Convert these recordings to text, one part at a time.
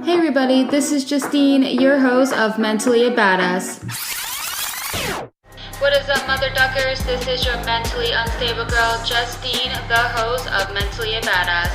Hey everybody, this is Justine, your host of Mentally a Badass. What is up, mother duckers? This is your mentally unstable girl, Justine, the host of Mentally a Badass.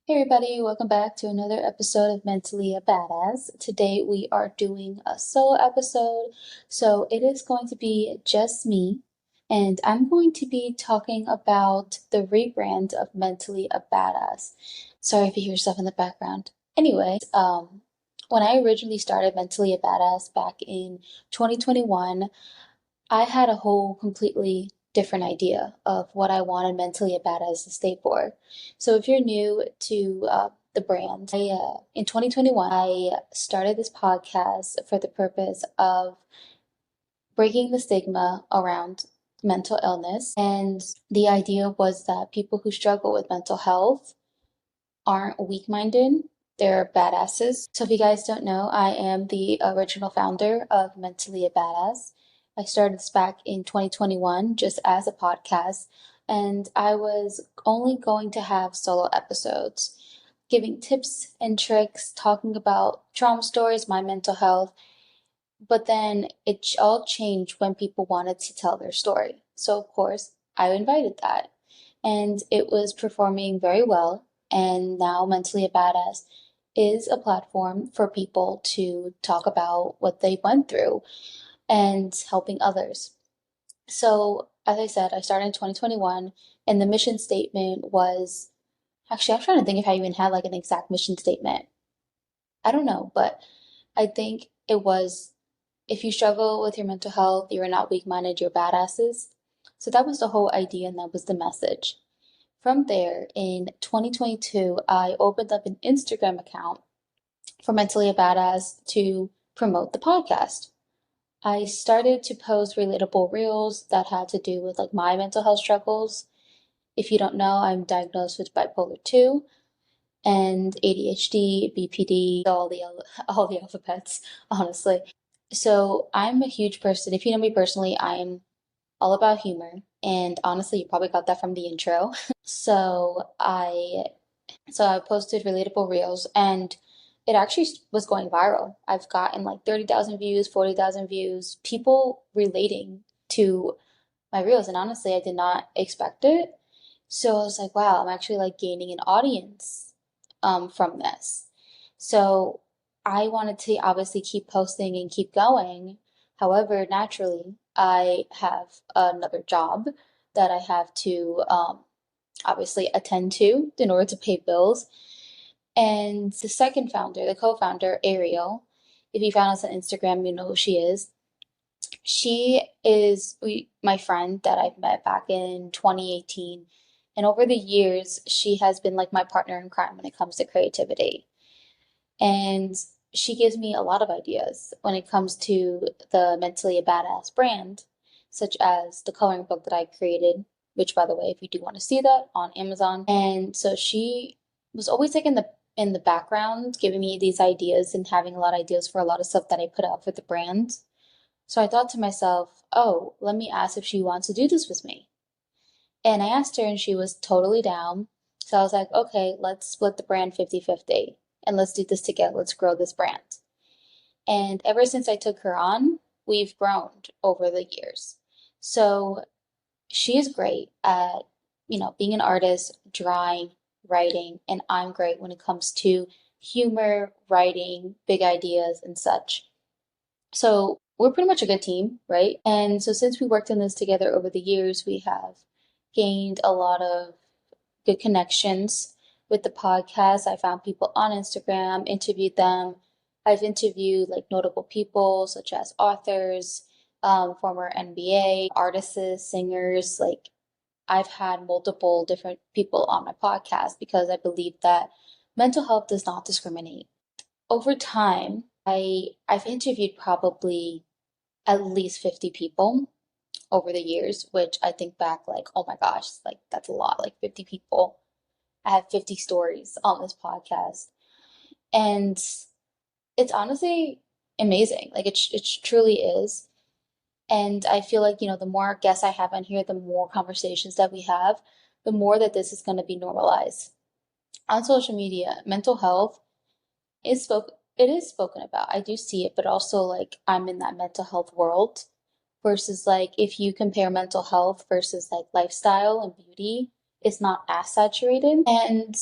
Hey everybody, welcome back to another episode of Mentally a Badass. Today we are doing a solo episode, so it is going to be just me, and I'm going to be talking about the rebrand of Mentally a Badass. Sorry if you hear stuff in the background. Anyway, when I originally started Mentally a Badass back in 2021, I had a whole completely different idea of what I wanted Mentally a Badass to stay for. So if you're new to the brand, in 2021, I started this podcast for the purpose of breaking the stigma around mental illness. And the idea was that people who struggle with mental health aren't weak-minded, they're badasses. So if you guys don't know, I am the original founder of Mentally a Badass. I started this back in 2021 just as a podcast, and I was only going to have solo episodes, giving tips and tricks, talking about trauma stories, my mental health, but then it all changed when people wanted to tell their story. So of course, I invited that, and it was performing very well. And now Mentally a Badass is a platform for people to talk about what they went through and helping others. So, as I said, I started in 2021, and the mission statement was actually, I'm trying to think if I even had like an exact mission statement. I don't know, but I think it was if you struggle with your mental health, you're not weak minded, you're badasses. So, that was the whole idea, and that was the message. From there, in 2022, I opened up an Instagram account for Mentally a Badass to promote the podcast. I started to post relatable reels that had to do with like my mental health struggles. If you don't know, I'm diagnosed with bipolar 2 and ADHD, BPD, all the alphabets, honestly. So I'm a huge person. If you know me personally, I'm all about humor. And honestly, you probably got that from the intro. So I posted relatable reels, and it actually was going viral. I've gotten like 30,000 views, 40,000 views, people relating to my reels, and honestly, I did not expect it. So I was like, wow, I'm actually like gaining an audience from this. So I wanted to obviously keep posting and keep going. However, naturally, I have another job that I have to obviously attend to in order to pay bills. And the second founder, the co-founder, Ariel, if you found us on Instagram, you know who she is. She is my friend that I've met back in 2018. And over the years, she has been like my partner in crime when it comes to creativity. And she gives me a lot of ideas when it comes to the Mentally a Badass brand, such as the coloring book that I created, which by the way, if you do want to see that on Amazon. And so she was always like in the background giving me these ideas and having a lot of ideas for a lot of stuff that I put out for the brand. So I thought to myself, oh, let me ask if she wants to do this with me. And I asked her, and she was totally down. So I was like, okay, let's split the brand 50-50, and let's do this together. Let's grow this brand. And ever since I took her on, we've grown over the years. So she is great at, being an artist, drawing, writing, and I'm great when it comes to humor, writing, big ideas, and such. So we're pretty much a good team, right? And so since we worked on this together over the years, we have gained a lot of good connections with the podcast. I found people on Instagram, interviewed them. I've interviewed like notable people such as authors, former NBA artists, singers. Like I've had multiple different people on my podcast because I believe that mental health does not discriminate. Over time, I've interviewed probably at least 50 people over the years, which I think back like, oh my gosh, like that's a lot, like 50 people. I have 50 stories on this podcast. And it's honestly amazing. Like it truly is. And I feel like, the more guests I have on here, the more conversations that we have. the more that this is going to be normalized. On social media, mental health it is spoken about. I do see it, but also like I'm in that mental health world versus like if you compare mental health versus like lifestyle and beauty, it's not as saturated. And,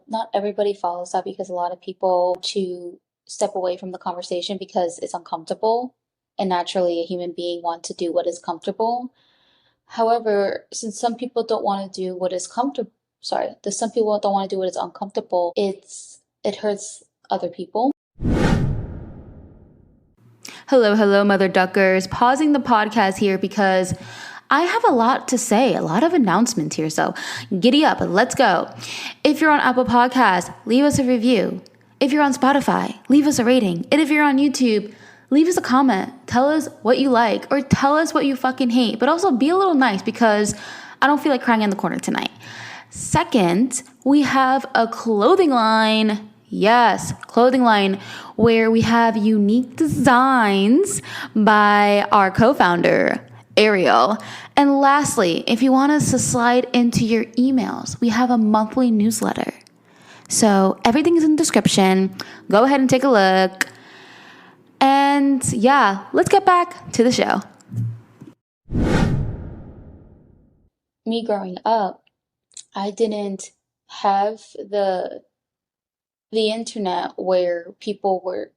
not everybody follows that because a lot of people to step away from the conversation because it's uncomfortable. And naturally, a human being wants to do what is comfortable. However, since some people don't want to do what is comfortable, sorry, some people don't want to do what is uncomfortable, it hurts other people. Hello, Mother Duckers. Pausing the podcast here because I have a lot to say, a lot of announcements here. So giddy up, let's go. If you're on Apple Podcasts, leave us a review. If you're on Spotify, leave us a rating. And if you're on YouTube, leave us a comment. Tell us what you like or tell us what you fucking hate. But also be a little nice because I don't feel like crying in the corner tonight. Second, we have a clothing line. Yes, clothing line where we have unique designs by our co-founder, Ariel. And lastly, if you want us to slide into your emails, we have a monthly newsletter. So everything is in the description. Go ahead and take a look. And yeah, let's get back to the show. Me growing up, I didn't have the internet where people were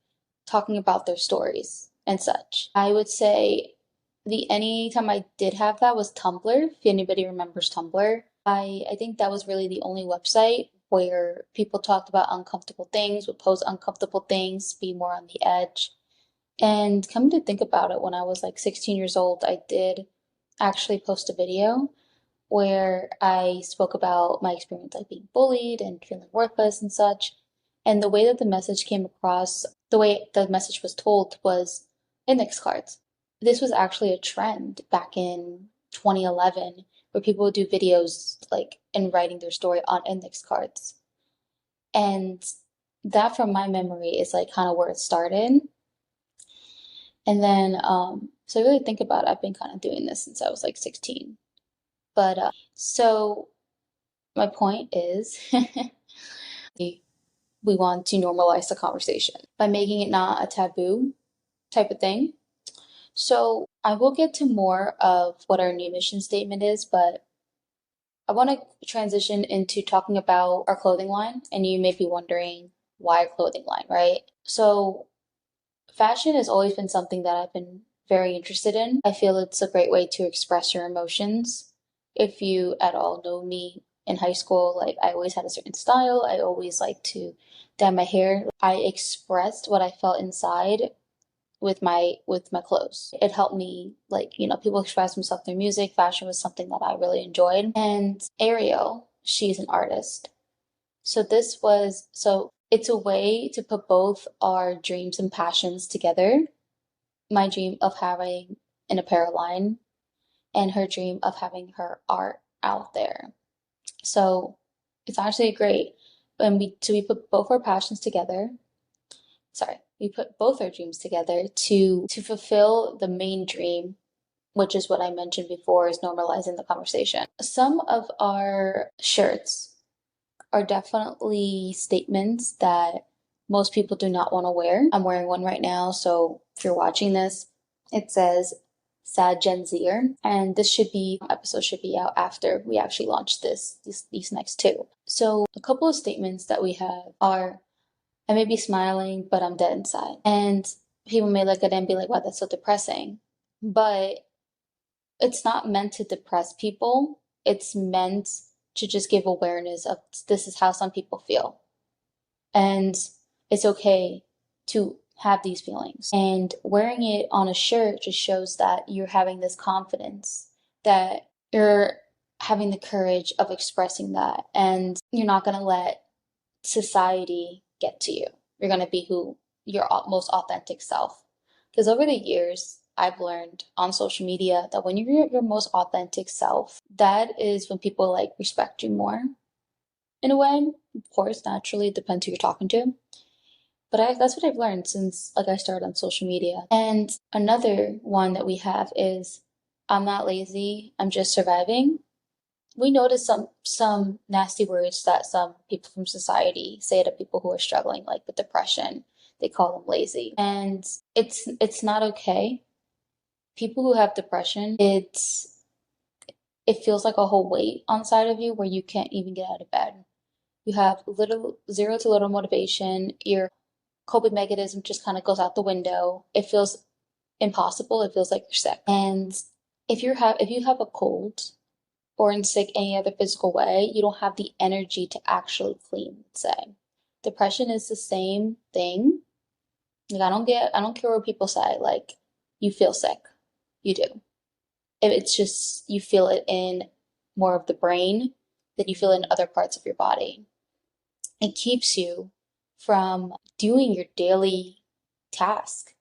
talking about their stories and such. I would say the anytime I did have that was Tumblr, if anybody remembers Tumblr. I think that was really the only website where people talked about uncomfortable things, would post uncomfortable things, be more on the edge. And coming to think about it, when I was like 16 years old, I did actually post a video where I spoke about my experience like being bullied and feeling worthless and such. And the way that the message came across, the way the message was told was index cards. This was actually a trend back in 2011 where people would do videos like and writing their story on index cards. And that from my memory is like kind of where it started. And then, so I really think about it, I've been kind of doing this since I was like 16. But so my point is we want to normalize the conversation by making it not a taboo type of thing. So I will get to more of what our new mission statement is, but I want to transition into talking about our clothing line. And you may be wondering why a clothing line, right? So fashion has always been something that I've been very interested in. I feel it's a great way to express your emotions. If you at all know me in high school, like I always had a certain style. I always liked to dye my hair. I expressed what I felt inside with my clothes. It helped me people express themselves through music. Fashion was something that I really enjoyed. And Ariel, she's an artist. So it's a way to put both our dreams and passions together. My dream of having an apparel line and her dream of having her art out there. So it's actually great. And we put both our passions together. We put both our dreams together to fulfill the main dream, which is what I mentioned before, is normalizing the conversation. Some of our shirts are definitely statements that most people do not want to wear. I'm wearing one right now, so if you're watching this, it says Sad Gen Zer, and episode should be out after we actually launch these next two. So a couple of statements that we have are, I may be smiling, but I'm dead inside. And people may look at it and be like, wow, that's so depressing. But it's not meant to depress people. It's meant to just give awareness of this is how some people feel. And it's okay to have these feelings. And wearing it on a shirt just shows that you're having this confidence, that you're having the courage of expressing that, and you're not going to let society get to you. You're going to be your most authentic self. Because over the years, I've learned on social media that when you're your most authentic self, that is when people respect you more. In a way, of course, naturally, it depends who you're talking to. But that's what I've learned since I started on social media. And another one that we have is, I'm not lazy, I'm just surviving. we notice some nasty words that some people from society say to people who are struggling like with depression. They call them lazy. And it's not okay. People who have depression, it feels like a whole weight on the side of you where you can't even get out of bed. You have little zero to little motivation. Your coping mechanism just kind of goes out the window. It feels impossible. It feels like you're sick. And if you have a cold or in sick any other physical way, you don't have the energy to actually clean, say. Depression is the same thing. Like I don't care what people say, like you feel sick. You do. It's just you feel it in more of the brain than you feel in other parts of your body. It keeps you from doing your daily task.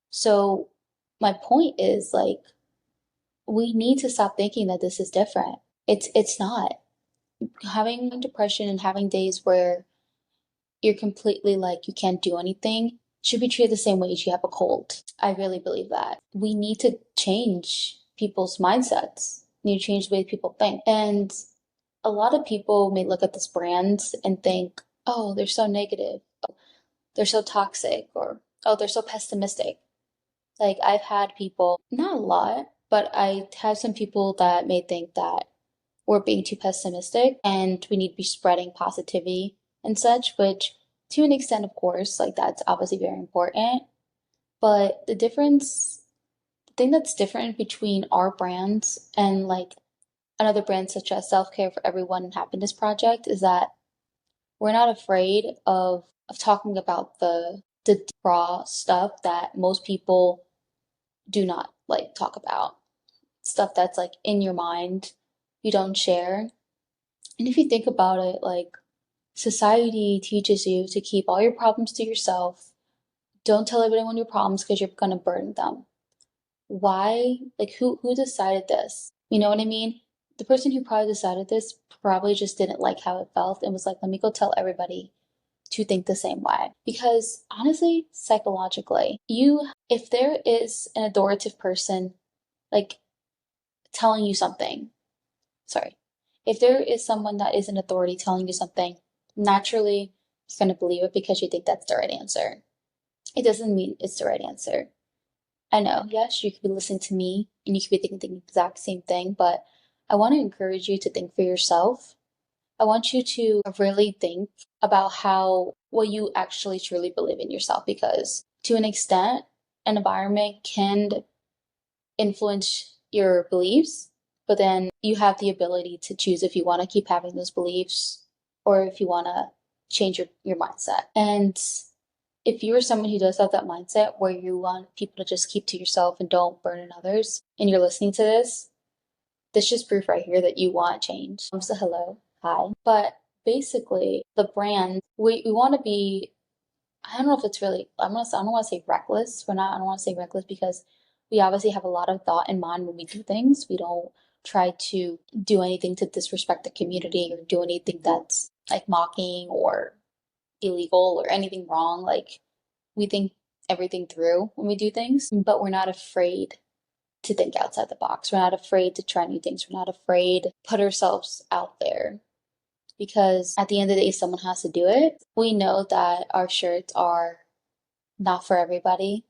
So my point is like we need to stop thinking that this is different. It's not. Having depression and having days where you're completely like you can't do anything should be treated the same way as you have a cold. I really believe that. We need to change people's mindsets. We need to change the way people think. And a lot of people may look at this brand and think, oh, they're so negative. Oh, they're so toxic or oh, they're so pessimistic. Like I've had people, not a lot, but I have some people that may think that we're being too pessimistic and we need to be spreading positivity and such, which to an extent, of course, like that's obviously very important. But the thing that's different between our brands and like another brand such as Self Care for Everyone and Happiness Project is that we're not afraid of talking about the raw stuff that most people do not like talk about. Stuff that's like in your mind, you don't share. And if you think about it, like society teaches you to keep all your problems to yourself. Don't tell everyone your problems because you're gonna burden them. Why? Like who decided this? You know what I mean? The person who probably decided this probably just didn't like how it felt and was like, let me go tell everybody to think the same way. Because honestly, psychologically, you if there is an authoritative person like telling you something, sorry, if there is someone that is an authority telling you something, naturally you're going to believe it because you think that's the right answer. It doesn't mean it's the right answer. I know, yes, you could be listening to me and you could be thinking the exact same thing, but I want to encourage you to think for yourself. I want you to really think about how what you actually truly believe in yourself because to an extent, an environment can influence your beliefs, but then you have the ability to choose if you want to keep having those beliefs or if you want to change your mindset. And if you're someone who does have that mindset where you want people to just keep to yourself and don't burden others, and you're listening to this just proof right here that you want change. So hello, hi. But basically, the brand, we want to be, I don't know if it's really, I don't want to say reckless. I don't want to say reckless because we obviously have a lot of thought in mind when we do things. We don't try to do anything to disrespect the community or do anything that's like mocking or illegal or anything wrong. Like we think everything through when we do things, but we're not afraid to think outside the box. We're not afraid to try new things. We're not afraid to put ourselves out there because at the end of the day, someone has to do it. We know that our shirts are not for everybody,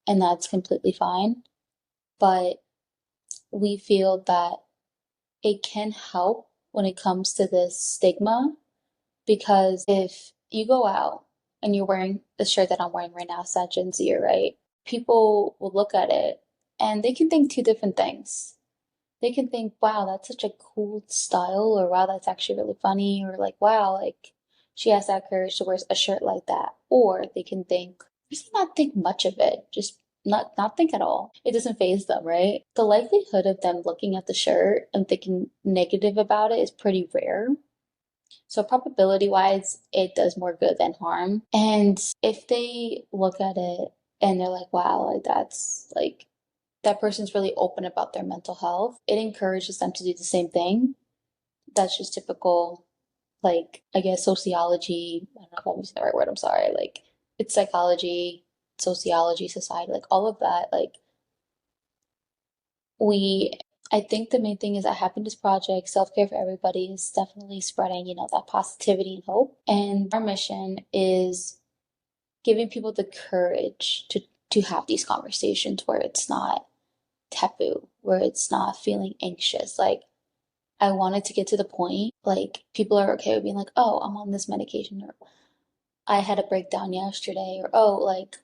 and that's completely fine. But we feel that it can help when it comes to this stigma because if you go out and you're wearing the shirt that I'm wearing right now, said Gen Z, right? People will look at it and they can think two different things. They can think, wow, that's such a cool style, or wow, that's actually really funny, or like, wow, like she has that courage to wear a shirt like that. Or they can think, just not think much of it, just not think at all. It doesn't faze them, right? The likelihood of them looking at the shirt and thinking negative about it is pretty rare. So probability wise, it does more good than harm. And if they look at it and they're like, wow, like that's like that person's really open about their mental health, it encourages them to do the same thing. That's just typical, like, I guess, sociology. I don't know if I'm using the right word, I'm sorry. Like, it's psychology, sociology, society, like, all of that. Like, we I think the main thing is that happiness project, self-care for everybody is definitely spreading, that positivity and hope. And our mission is giving people the courage to have these conversations where it's not taboo, where it's not feeling anxious. Like I wanted to get to the point, like people are okay with being like, oh, I'm on this medication, or I had a breakdown yesterday, or oh, like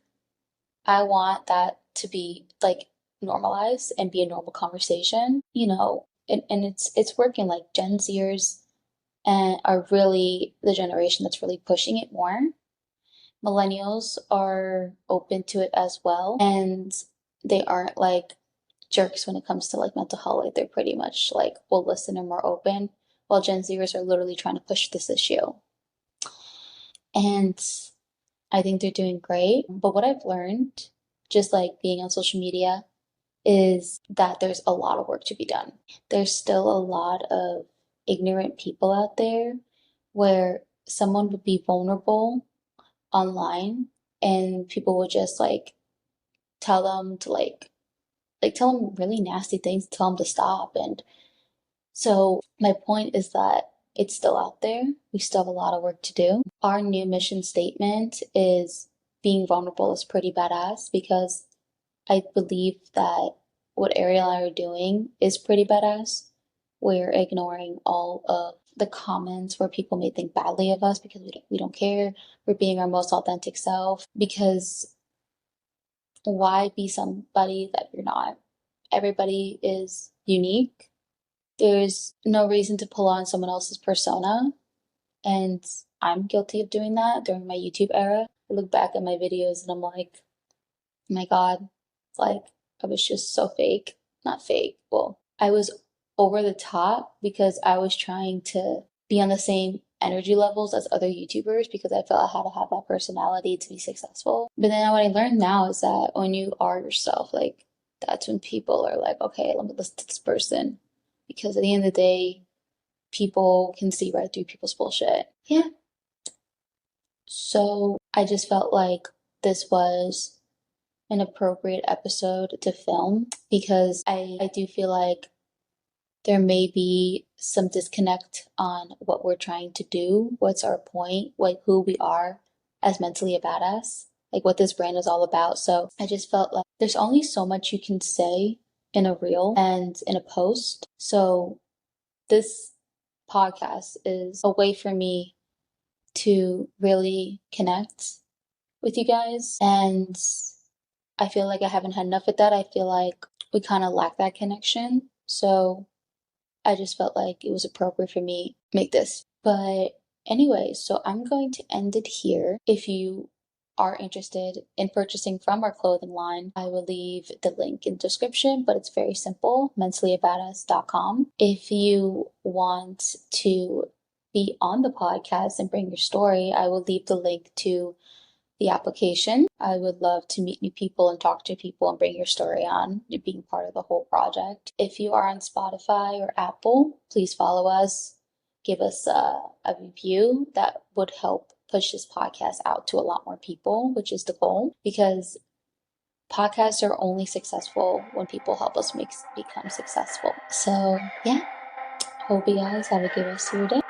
I want that to be like normalized and be a normal conversation, and it's working. Like Gen Zers and are really the generation that's really pushing it more. Millennials are open to it as well, and they aren't like jerks when it comes to like mental health. Like they're pretty much like will listen and more open, while Gen Zers are literally trying to push this issue. And I think they're doing great. But what I've learned, just like being on social media, is that there's a lot of work to be done. There's still a lot of ignorant people out there where someone would be vulnerable online and people would just like tell them to like tell them really nasty things, tell them to stop. And so my point is that it's still out there. We still have a lot of work to do. Our new mission statement is being vulnerable is pretty badass, because I believe that what Ariel and I are doing is pretty badass. We're ignoring all of the comments where people may think badly of us because we don't care. We're being our most authentic self, because why be somebody that you're not? Everybody is unique. There's no reason to pull on someone else's persona. And I'm guilty of doing that during my YouTube era. I look back at my videos and I'm like, oh my God, like I was just so fake. Not fake. Well, I was over the top because I was trying to be on the same energy levels as other YouTubers, because I felt I had to have that personality to be successful. But then what I learned now is that when you are yourself, like that's when people are like, okay, let me listen to this person. Because at the end of the day, people can see right through people's bullshit. Yeah. So I just felt like this was an appropriate episode to film, because I do feel like there may be some disconnect on what we're trying to do, what's our point, like who we are as mentally a badass, like what this brand is all about. So I just felt like there's only so much you can say in a reel and in a post. So this podcast is a way for me to really connect with you guys. And I feel like I haven't had enough of that. I feel like we kind of lack that connection. So I just felt like it was appropriate for me to make this. But anyway, so I'm going to end it here. If you are interested in purchasing from our clothing line, I will leave the link in the description, but it's very simple, mentallyabadass.com. If you want to be on the podcast and bring your story, I will leave the link to the application. I would love to meet new people and talk to people and bring your story on, being part of the whole project. If you are on Spotify or Apple, please follow us. Give us a review. That would help push this podcast out to a lot more people, which is the goal, because podcasts are only successful when people help us become successful. So yeah, hope you guys have a good rest of your day.